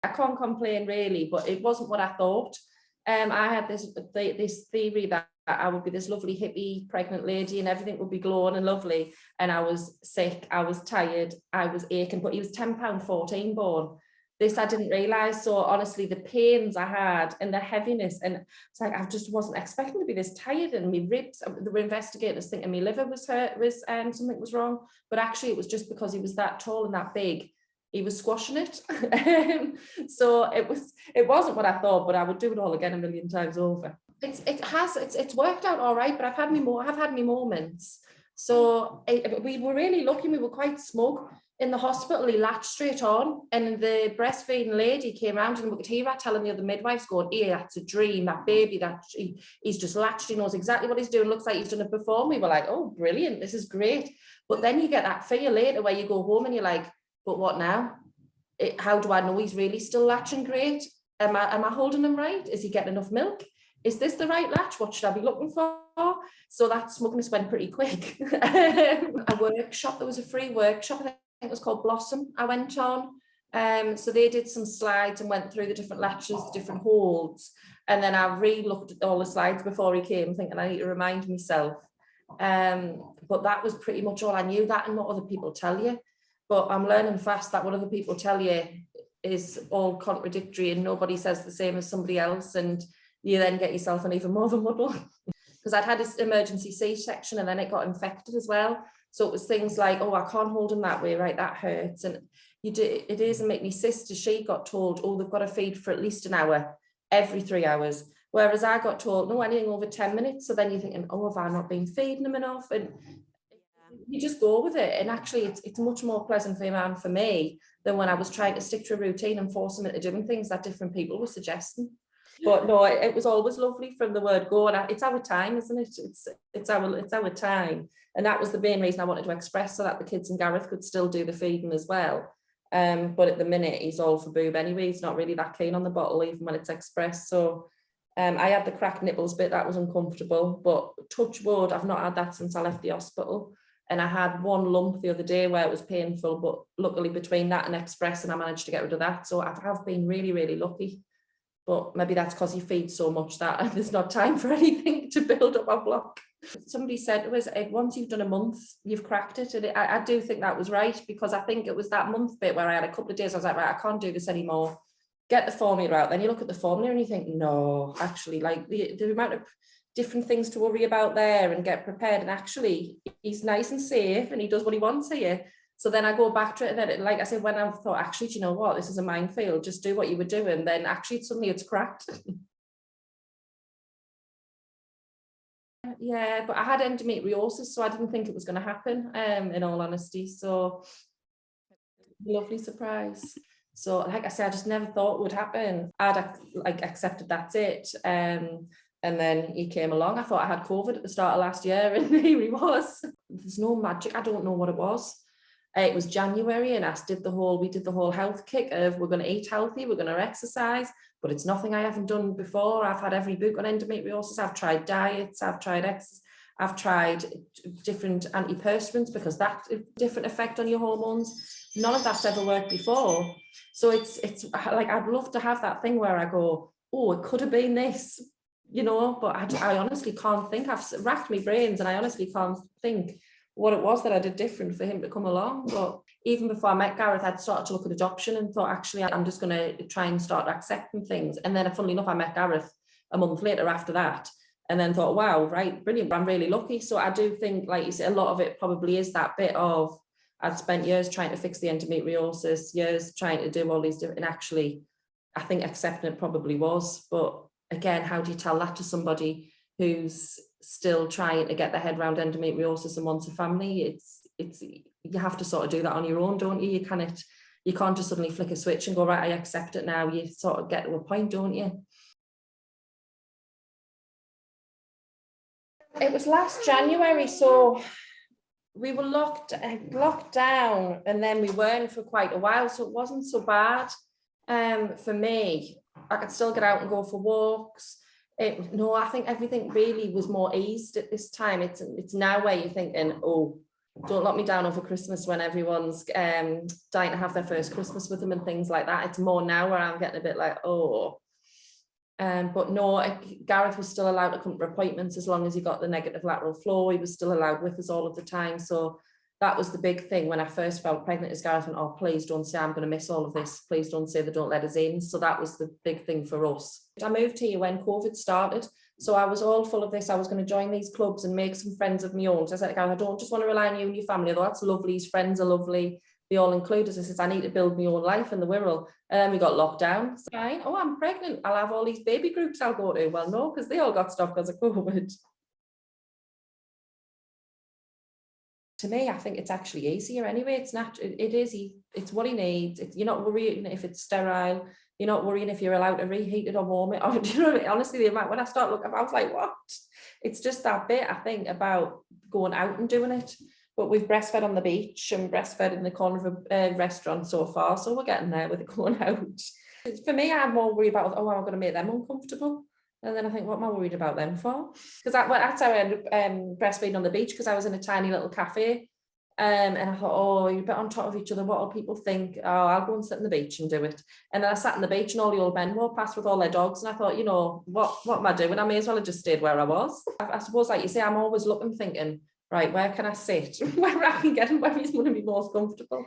I can't complain really, but it wasn't what I thought. I had this theory that I would be this lovely hippie pregnant lady and everything would be glowing and lovely. And I was sick, I was tired, I was aching, but he was £10.14 born. This I didn't realise. So honestly, the pains I had and the heaviness, and it's like I just wasn't expecting to be this tired, and my ribs, the investigators thinking my liver was hurt, something was wrong, but actually it was just because he was that tall and that big. He was squashing it. So it wasn't what I thought, but I would do it all again a million times over. It's worked out all right, but I've had me moments. So we were really lucky. We were quite smug. In the hospital, he latched straight on, and the breastfeeding lady came around and we could hear her telling the other midwives going, "Yeah, that's a dream, that baby, that he's just latched, he knows exactly what he's doing, looks like he's done it before." We were like, "Oh, brilliant, this is great." But then you get that fear later where you go home and you're like, "But what now? How do I know he's really still latching great? Am I holding him right? Is he getting enough milk? Is this the right latch? What should I be looking for?" So that smugness went pretty quick. A workshop, there was a free workshop, I think it was called Blossom, I went on. So they did some slides and went through the different latches, the different holds. And then I re-looked at all the slides before he came, thinking I need to remind myself. But that was pretty much all I knew, that and what other people tell you. But I'm learning fast that what other people tell you is all contradictory and nobody says the same as somebody else. And you then get yourself in even more of a muddle. Because I'd had this emergency C-section and then it got infected as well. So it was things like, "Oh, I can't hold him that way, right? That hurts." And it is, and make me sister, she got told, "Oh, they've got to feed for at least an hour, every 3 hours." Whereas I got told, "No, anything over 10 minutes. So then you're thinking, "Oh, have I not been feeding him enough?" And you just go with it. And actually it's much more pleasant for him and for me than when I was trying to stick to a routine and force him into doing things that different people were suggesting. But no, it was always lovely from the word go, and it's our time, isn't it? It's our time, and that was the main reason I wanted to express, so that the kids and Gareth could still do the feeding as well. But at the minute he's all for boob anyway. He's not really that keen on the bottle even when it's expressed. So I had the cracked nipples bit, that was uncomfortable, but touch wood, I've not had that since I left the hospital. And I had one lump the other day where it was painful, but luckily between that and express, and I managed to get rid of that. So I have been really, really lucky. But maybe that's because he feeds so much that there's not time for anything to build up a block. Somebody said to us, "Once you've done a month, you've cracked it." And I do think that was right, because I think it was that month bit where I had a couple of days, I was like, "Right, I can't do this anymore." Get the formula out. Then you look at the formula and you think, no, actually, like the amount of different things to worry about there, and get prepared. And actually, he's nice and safe and he does what he wants here. So then I go back to it, and then, like I said, when I thought, actually, do you know what, this is a minefield, just do what you were doing, then actually suddenly it's cracked. Yeah, but I had endometriosis, so I didn't think it was going to happen, in all honesty. So lovely surprise. So like I said, I just never thought it would happen. I'd like accepted that's it. And then he came along. I thought I had COVID at the start of last year, and here he was. There's no magic. I don't know what it was. It was January, and we did the whole health kick of, we're going to eat healthy, we're going to exercise, but it's nothing I haven't done before. I've had every book on endometriosis. I've tried diets, I've tried exercise, I've tried different antiperspirants, because that's a different effect on your hormones. None of that's ever worked before. So it's like, I'd love to have that thing where I go, "Oh, it could have been this," but I honestly can't think. I've racked my brains and I honestly can't think what it was that I did different for him to come along. But even before I met Gareth, I'd started to look at adoption and thought, actually, I'm just going to try and start accepting things. And then funnily enough, I met Gareth a month later after that, and then thought, wow, right, brilliant, I'm really lucky. So I do think, like you said, a lot of it probably is that bit of, I'd spent years trying to fix the endometriosis, years trying to do all these different, and actually, I think accepting it probably was. But again, how do you tell that to somebody who's still trying to get their head around endometriosis and wants a family? It's you have to sort of do that on your own, don't you? You can't just suddenly flick a switch and go, right, I accept it now. You sort of get to a point, don't you? It was last January, so we were locked down, and then we weren't for quite a while, so it wasn't so bad for me. I could still get out and go for walks. No, I think everything really was more eased at this time. It's now where you're thinking, oh, don't lock me down over Christmas when everyone's dying to have their first Christmas with them and things like that. It's more now where I'm getting a bit like, oh. But no, Gareth was still allowed to come to appointments as long as he got the negative lateral flow. He was still allowed with us all of the time. So that was the big thing when I first felt pregnant, is Gareth went, oh, please don't say I'm going to miss all of this. Please don't say they don't let us in. So that was the big thing for us. I moved here when COVID started. So I was all full of this. I was going to join these clubs and make some friends of my own. So I said, I don't just want to rely on you and your family, although that's lovely. His friends are lovely. They all include us. I said, I need to build my own life in the Wirral. We got locked down. So, oh, I'm pregnant. I'll have all these baby groups I'll go to. Well, no, because they all got stopped because of COVID. To me, I think it's actually easier anyway. It's natural. It is. It's what he needs. You're not worrying if it's sterile. You're not worrying if you're allowed to reheat it or warm it. Or, do you know what I mean? Honestly, the amount, when I start looking, I was like, what? It's just that bit, I think, about going out and doing it. But we've breastfed on the beach and breastfed in the corner of a restaurant so far. So we're getting there with it going out. For me, I'm more worried about, oh, I'm going to make them uncomfortable. And then I think, what am I worried about them for? Because that's how I ended up breastfeeding on the beach, because I was in a tiny little cafe. And I thought, oh, you're a bit on top of each other. What will people think? Oh, I'll go and sit on the beach and do it. And then I sat on the beach and all the old men walked past with all their dogs. And I thought, you know, what am I doing? I may as well have just stayed where I was. I suppose, like you say, I'm always looking, thinking, right, where can I sit? Where I can get him, where he's going to be most comfortable.